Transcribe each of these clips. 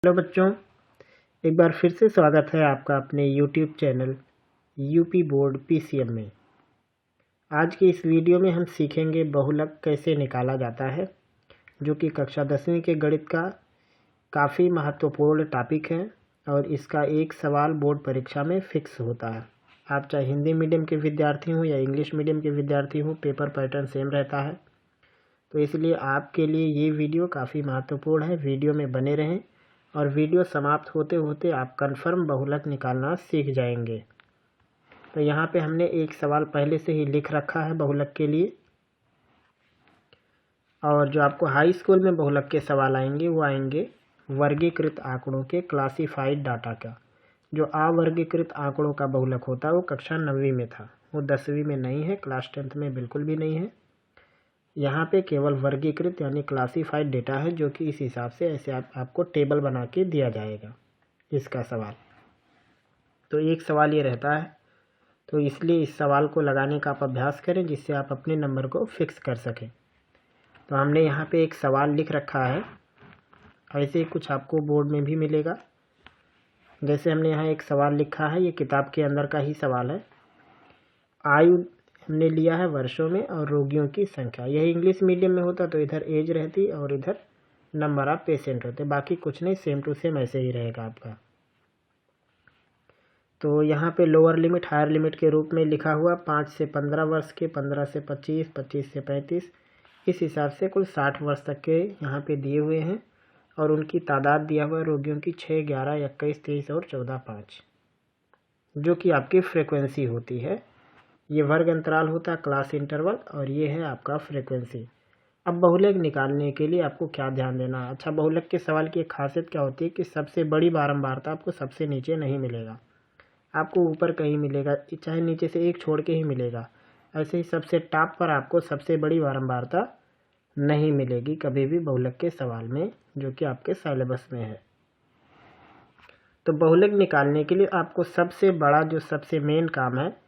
Hello बच्चों, एक बार फिर से स्वागत है आपका अपने YouTube channel UP board PCM में। आज की इस वीडियो में हम सीखेंगे बहुलक कैसे निकाला जाता है, जो कि कक्षा 10वीं के गणित का काफ़ी महत्वपूर्ण टॉपिक है और इसका एक सवाल बोर्ड परीक्षा में फिक्स होता है। आप चाहे हिंदी मीडियम के विद्यार्थी हों या इंग्लिश मीडियम के विद्यार्थी हों, पेपर पैटर्न सेम रहता है। तो इसलिए आपके लिए ये वीडियो काफ़ी महत्वपूर्ण है। वीडियो में बने रहें और वीडियो समाप्त होते होते आप कन्फर्म बहुलक निकालना सीख जाएंगे। तो यहाँ पे हमने एक सवाल पहले से ही लिख रखा है बहुलक के लिए, और जो आपको हाई स्कूल में बहुलक के सवाल आएंगे वो आएंगे वर्गीकृत आंकड़ों के क्लासिफाइड डाटा का। जो अवर्गीकृत आंकड़ों का बहुलक होता है वो कक्षा 9वीं में था, वो 10वीं में नहीं है, क्लास 10th में बिल्कुल भी नहीं है। यहाँ पे केवल वर्गीकृत यानी क्लासिफाइड डेटा है, जो कि इस हिसाब से ऐसे आपको टेबल बना के दिया जाएगा इसका सवाल। तो एक सवाल ये रहता है, तो इसलिए इस सवाल को लगाने का आप अभ्यास करें जिससे आप अपने नंबर को फिक्स कर सकें। तो हमने यहाँ पे एक सवाल लिख रखा है, ऐसे ही कुछ आपको बोर्ड में भी मिलेगा। जैसे हमने यहाँ एक सवाल लिखा है, ये किताब के अंदर का ही सवाल है। आयु हमने लिया है वर्षों में और रोगियों की संख्या। यह इंग्लिश मीडियम में होता तो इधर एज रहती और इधर नंबर ऑफ पेशेंट होते, बाकी कुछ नहीं, सेम टू सेम ऐसे ही रहेगा आपका। तो यहाँ पे लोअर लिमिट हायर लिमिट के रूप में लिखा हुआ 5 से 15 वर्ष के, 15 से 25, 25 से 35, इस हिसाब से कुल 60 वर्ष तक के यहाँ पे दिए हुए हैं। और उनकी तादाद दिया हुआ है रोगियों की 6, 11, 21, 23 और 14, 5, जो कि आपकी फ्रिक्वेंसी होती है। ये वर्ग अंतराल होता है, क्लास इंटरवल, और ये है आपका फ्रीक्वेंसी। अब बहुलक निकालने के लिए आपको क्या ध्यान देना है? अच्छा, बहुलक के सवाल की एक खासियत क्या होती है कि सबसे बड़ी बारंबारता आपको सबसे नीचे नहीं मिलेगा, आपको ऊपर कहीं मिलेगा, चाहे नीचे से एक छोड़ के ही मिलेगा। ऐसे ही सबसे टॉप पर आपको सबसे बड़ी बारंबारता नहीं मिलेगी कभी भी बहुलक के सवाल में, जो कि आपके सिलेबस में है। तो बहुलक निकालने के लिए आपको सबसे बड़ा, जो सबसे मेन काम है,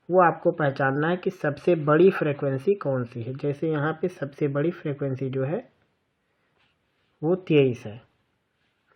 वो आपको पहचानना है कि सबसे बड़ी फ्रीक्वेंसी कौन सी है। जैसे यहाँ पे सबसे बड़ी फ्रीक्वेंसी जो है वो 23 है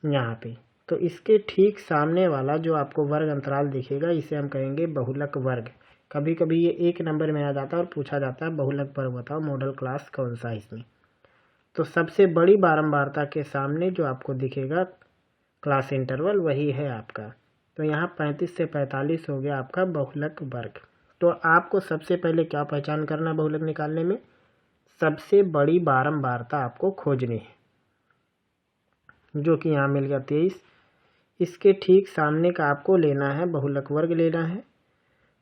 यहाँ पे। तो इसके ठीक सामने वाला जो आपको वर्ग अंतराल दिखेगा, इसे हम कहेंगे बहुलक वर्ग। कभी कभी ये एक नंबर में आ जाता है और पूछा जाता है बहुलक वर्ग बताओ, मॉडल क्लास कौन सा है इसमें। तो सबसे बड़ी बारंबारता के सामने जो आपको दिखेगा क्लास इंटरवल, वही है आपका। तो यहाँ 35 से 45 हो गया आपका बहुलक वर्ग। तो आपको सबसे पहले क्या पहचान करना है बहुलक निकालने में? सबसे बड़ी बारंबारता आपको खोजनी है, जो कि यहाँ मिल गया 23। इसके ठीक सामने का आपको लेना है बहुलक वर्ग लेना है,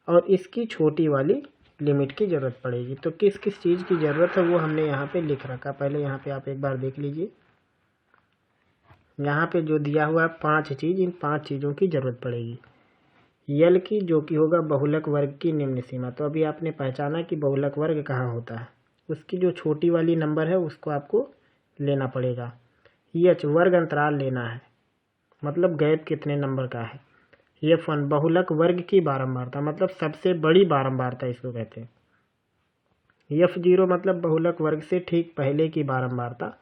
और इसकी छोटी वाली लिमिट की ज़रूरत पड़ेगी। तो किस किस चीज़ की ज़रूरत है वो हमने यहाँ पे लिख रखा। पहले यहाँ पे आप एक बार देख लीजिए, यहाँ पे जो दिया हुआ है 5 चीज़, इन 5 चीज़ों की ज़रूरत पड़ेगी। यल की, जो कि होगा बहुलक वर्ग की निम्न सीमा। तो अभी आपने पहचाना कि बहुलक वर्ग कहाँ होता है, उसकी जो छोटी वाली नंबर है उसको आपको लेना पड़ेगा। यच वर्ग अंतराल लेना है, मतलब गैप कितने नंबर का है। F1 बहुलक वर्ग की बारंबारता, मतलब सबसे बड़ी बारंबारता इसको कहते हैं। F0 मतलब बहुलक वर्ग से ठीक पहले की बारंबारता।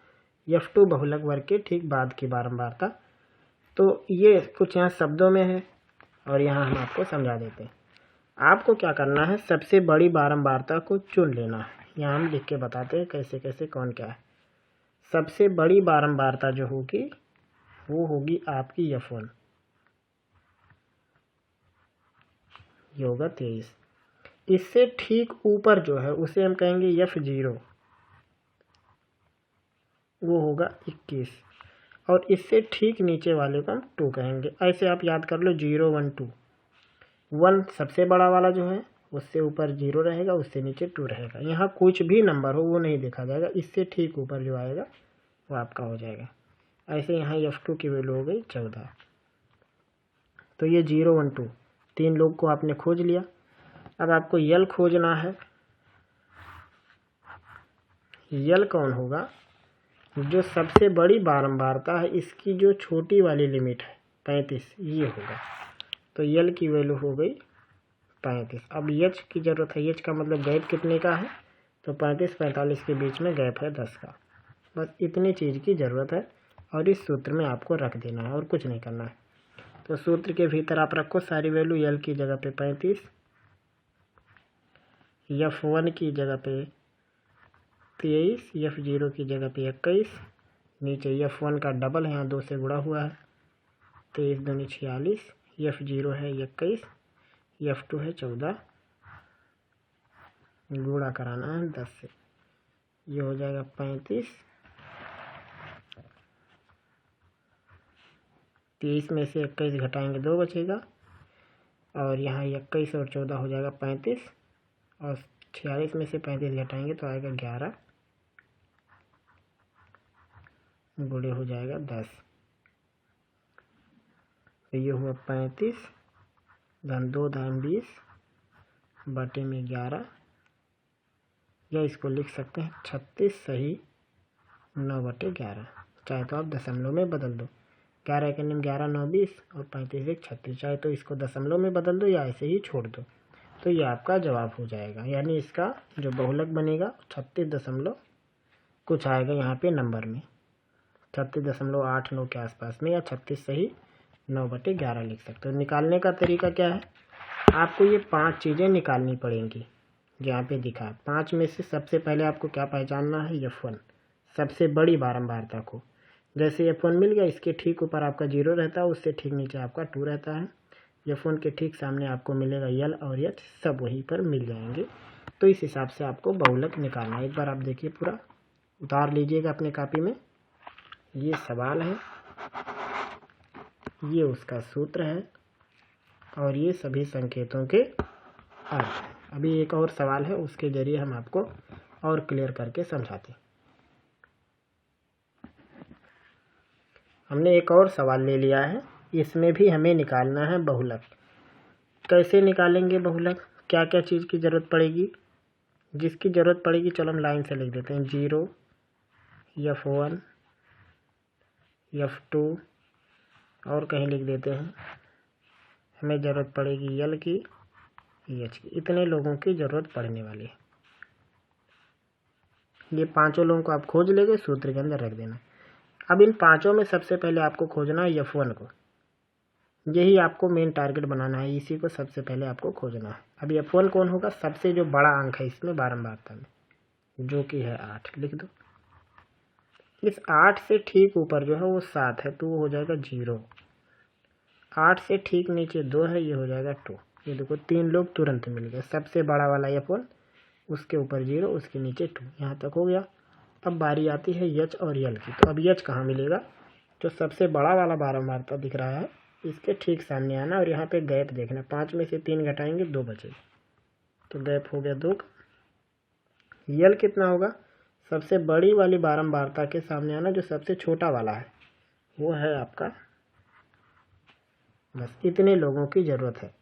F2 बहुलक वर्ग के ठीक बाद की बारंबारता। तो ये कुछ यहाँ शब्दों में है और यहाँ हम आपको समझा देते हैं। आपको क्या करना है, सबसे बड़ी बारंबारता को चुन लेना है। यहाँ हम लिख के बताते हैं कैसे कैसे कौन क्या है। सबसे बड़ी बारंबारता जो होगी वो होगी आपकी F1, ये होगा 23। इससे ठीक ऊपर जो है उसे हम कहेंगे F0, वो होगा 21। और इससे ठीक नीचे वाले को हम 2 कहेंगे। ऐसे आप याद कर लो, 0, 1, 2। 1 सबसे बड़ा वाला जो है, उससे ऊपर 0 रहेगा, उससे नीचे 2 रहेगा। यहाँ कुछ भी नंबर हो वो नहीं देखा जाएगा, इससे ठीक ऊपर जो आएगा वो आपका हो जाएगा। ऐसे यहाँ F2 की वैल्यू हो गई 14। तो ये 0, 1, 2 3 लोग को आपने खोज लिया। अब आपको यल खोजना है। यल कौन होगा? जो सबसे बड़ी बारंबारता है, इसकी जो छोटी वाली लिमिट है 35, ये होगा। तो यल की वैल्यू हो गई 35। अब यच की ज़रूरत है। यच का मतलब गैप कितने का है, तो 35 45 के बीच में गैप है 10 का। बस इतनी चीज़ की ज़रूरत है। और इस सूत्र में आपको रख देना है और कुछ नहीं करना है। तो सूत्र के भीतर आप रखो सारी वैल्यू, यल की जगह पे 35, F1 की जगह पे 23, F0 की जगह पे 21, नीचे F1 का डबल है, यहाँ 2 से गुणा हुआ है, 23 दूनी 46, F0 है 21, F2 है 14, गुणा कराना है 10 से, ये हो जाएगा 35, 30 में से 21 घटाएंगे 2 बचेगा, और यहाँ 21 और 14 हो जाएगा 35, और 46 में से 35 घटाएंगे तो आएगा 11, गुणे हो जाएगा 10। तो ये हुआ 35 धन 2 धन 20 बटे में 11, या इसको लिख सकते हैं 36 सही 9 बटे 11, चाहे तो आप दशमलव में बदल दो। 11 के नियम 11 9 20 और 35 1 36, चाहे तो इसको दशमलव में बदल दो या ऐसे ही छोड़ दो, तो ये आपका जवाब हो जाएगा। यानी इसका जो बहुलक बनेगा 36 दशमलव कुछ आएगा यहाँ पे नंबर में, 36.89 के आसपास में, या 36 सही 9 बटे 11 लिख सकते हो। निकालने का तरीका क्या है, आपको ये 5 चीज़ें निकालनी पड़ेंगी। यहाँ पे दिखा 5 में से सबसे पहले आपको क्या पहचानना है, F1 सबसे बड़ी बारंबारता को। जैसे F1 मिल गया, इसके ठीक ऊपर आपका 0 रहता है, उससे ठीक नीचे आपका 2 रहता है। F1 के ठीक सामने आपको मिलेगा यल और एच, सब वहीं पर मिल जाएंगे। तो इस हिसाब से आपको बहुलक निकालना है। एक बार आप देखिए, पूरा उतार लीजिएगा अपने कॉपी में। ये सवाल है, ये उसका सूत्र है, और ये सभी संकेतों के अर्थ हैं। अभी एक और सवाल है, उसके जरिए हम आपको और क्लियर करके समझाते हैं। हमने एक और सवाल ले लिया है, इसमें भी हमें निकालना है बहुलक। कैसे निकालेंगे बहुलक, क्या क्या चीज़ की ज़रूरत पड़ेगी, जिसकी ज़रूरत पड़ेगी चलो हम लाइन से लिख देते हैं। 0, F1, F2, और कहीं लिख देते हैं। हमें ज़रूरत पड़ेगी यल की, एच की, इतने लोगों की ज़रूरत पड़ने वाली है। ये पांचों लोगों को आप खोज लेंगे, सूत्र के अंदर रख देना। अब इन पांचों में सबसे पहले आपको खोजना है F1 को, यही आपको मेन टारगेट बनाना है, इसी को सबसे पहले आपको खोजना है। अब F1 कौन होगा, सबसे जो बड़ा अंक है इसमें बारंबारता में, जो कि है 8, लिख दो। इस 8 से ठीक ऊपर जो है वो 7 है, तो वो हो जाएगा 0। 8 से ठीक नीचे 2 है, ये हो जाएगा 2। ये देखो 3 लोग तुरंत मिल गए। सबसे बड़ा वाला F1, उसके ऊपर 0, उसके नीचे 2, यहाँ तक हो गया। अब बारी आती है यच और यल की। तो अब यच कहाँ मिलेगा, जो सबसे बड़ा वाला बारंबारता दिख रहा है इसके ठीक सामने आना, और यहाँ पे गैप देखना। 5 में से 3 घटाएंगे 2 बचे, तो गैप हो गया 2 का। यल कितना होगा, सबसे बड़ी वाली बारंबारता के सामने आना, जो सबसे छोटा वाला है वो है आपका। बस इतने लोगों की ज़रूरत है।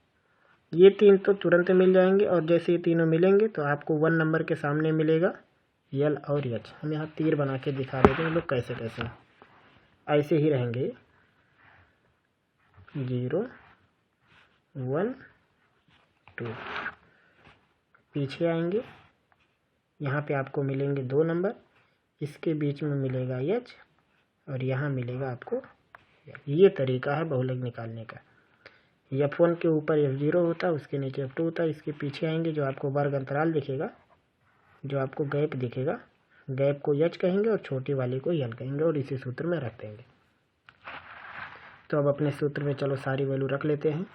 ये 3 तो तुरंत मिल जाएंगे, और जैसे ये तीनों मिलेंगे तो आपको 1 नंबर के सामने मिलेगा यल और एच। हम यहाँ तीर बना के दिखा देते हैं लोग कैसे कैसे, ऐसे ही रहेंगे। 0 1 2, पीछे आएंगे, यहाँ पे आपको मिलेंगे 2 नंबर, इसके बीच में मिलेगा एच, और यहाँ मिलेगा आपको। ये तरीका है बहुलक निकालने का। F1 के ऊपर F0 होता है, उसके नीचे F2 होता है। इसके पीछे आएंगे, जो आपको वर्ग अंतराल दिखेगा, जो आपको गैप दिखेगा, गैप को एच कहेंगे और छोटी वाली को यल कहेंगे, और इसी सूत्र में रख देंगे। तो अब अपने सूत्र में चलो सारी वैल्यू रख लेते हैं।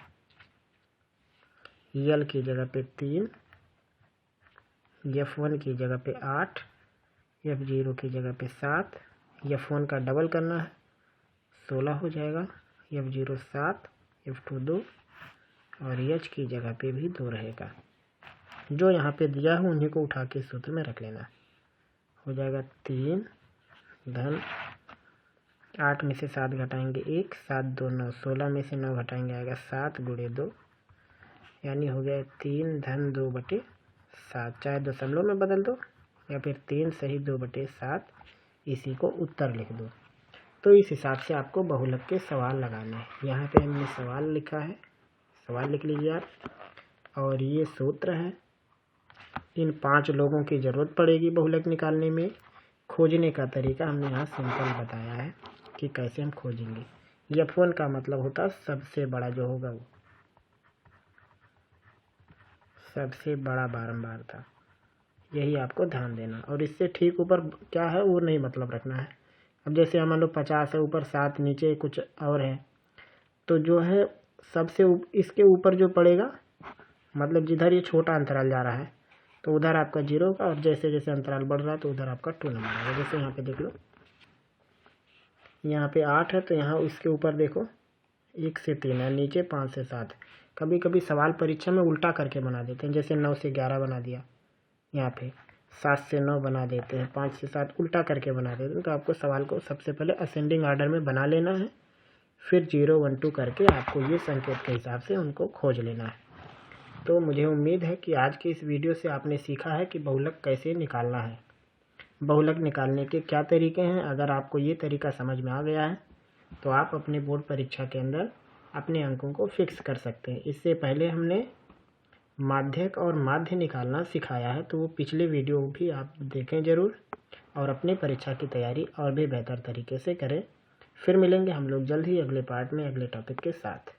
यल की जगह पे 3, F1 की जगह पे 8, F0 की जगह पे 7, F1 का डबल करना है 16 हो जाएगा, F0 7, F2 2, और एच की जगह पे भी 2 रहेगा। जो यहाँ पे दिया है उन्हीं को उठा के सूत्र में रख लेना। हो जाएगा 3 धन 8 में से 7 घटाएंगे 1, 7 2 9, 16 में से 9 घटाएंगे आएगा 7 गुणे 2, यानी हो गया 3 धन 2 बटे 7। चाहे दशमलव में बदल दो या फिर 3 सही 2 बटे 7, इसी को उत्तर लिख दो। तो इस हिसाब से आपको बहुलक के सवाल लगाने हैं। यहाँ पे हमने सवाल लिखा है, सवाल लिख लीजिए आप, और ये सूत्र है। इन 5 लोगों की ज़रूरत पड़ेगी बहुलक निकालने में। खोजने का तरीका हमने यहाँ सिंपल बताया है कि कैसे हम खोजेंगे। F1 का मतलब होता है सबसे बड़ा जो होगा वो, सबसे बड़ा बारंबारता, यही आपको ध्यान देना। और इससे ठीक ऊपर क्या है वो नहीं मतलब रखना है। अब जैसे मान लो 50 है, ऊपर 7, नीचे कुछ और है, तो जो है सबसे इसके ऊपर जो पड़ेगा, मतलब जिधर ये छोटा अंतराल जा रहा है तो उधर आपका 0 का, और जैसे जैसे अंतराल बढ़ रहा है तो उधर आपका 2 नंबर आएगा। जैसे यहाँ पे देख लो, यहाँ पे 8 है तो यहाँ इसके ऊपर देखो 1 से 3 है, नीचे 5 से 7। कभी कभी सवाल परीक्षा में उल्टा करके बना देते हैं, जैसे 9 से 11 बना दिया, यहाँ पे 7 से 9 बना देते हैं, 5 से 7 उल्टा करके बना देते हैं। तो आपको सवाल को सबसे पहले असेंडिंग ऑर्डर में बना लेना है, फिर 0 1 2 करके आपको ये संकेत के हिसाब से उनको खोज लेना है। तो मुझे उम्मीद है कि आज की इस वीडियो से आपने सीखा है कि बहुलक कैसे निकालना है, बहुलक निकालने के क्या तरीके हैं। अगर आपको ये तरीका समझ में आ गया है तो आप अपने बोर्ड परीक्षा के अंदर अपने अंकों को फिक्स कर सकते हैं। इससे पहले हमने माध्यक और माध्य निकालना सिखाया है, तो वो पिछले वीडियो भी आप देखें ज़रूर, और अपनी परीक्षा की तैयारी और भी बेहतर तरीके से करें। फिर मिलेंगे हम लोग जल्द ही अगले पार्ट में अगले टॉपिक के साथ।